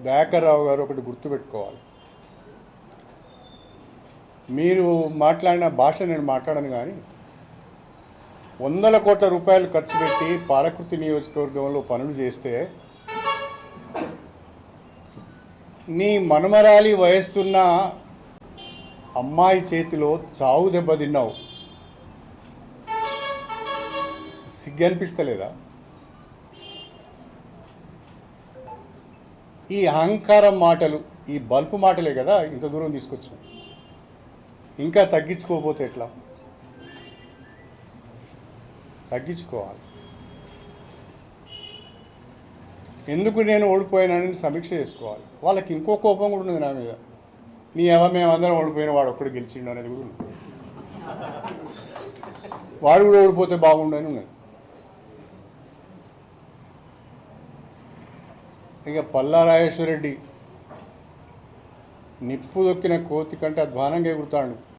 దయాకర్ రావు గారు ఒకటి గుర్తుపెట్టుకోవాలి. మీరు మాట్లాడిన భాష నేను మాట్లాడను, కానీ వందల కోట్ల రూపాయలు ఖర్చు పెట్టి పాలకుర్తి నియోజకవర్గంలో పనులు చేస్తే నీ మనమరాలి వయస్సున్న అమ్మాయి చేతిలో చావు దెబ్బ తిన్నావు. సిగ్గు అనిపిస్తలేదా? ఈ అహంకారం మాటలు, ఈ బల్పు మాటలే కదా ఇంత దూరం తీసుకొచ్చినాయి. ఇంకా తగ్గించుకోకపోతే ఎట్లా? తగ్గించుకోవాలి. ఎందుకు నేను ఓడిపోయానని సమీక్ష చేసుకోవాలి. వాళ్ళకి ఇంకో కోపం కూడా ఉంది నా మీద. నీ మేమందరం ఓడిపోయిన వాడు ఒక్కడు గెలిచిండు అనేది కూడా ఉంది. వాడు కూడా ఓడిపోతే బాగుండని ఉన్నది. ఇక పల్లా రాజేశ్వరరెడ్డి నిప్పు దొక్కిన కోతి కంటే అధ్వానంగా ఎగురుతాడు.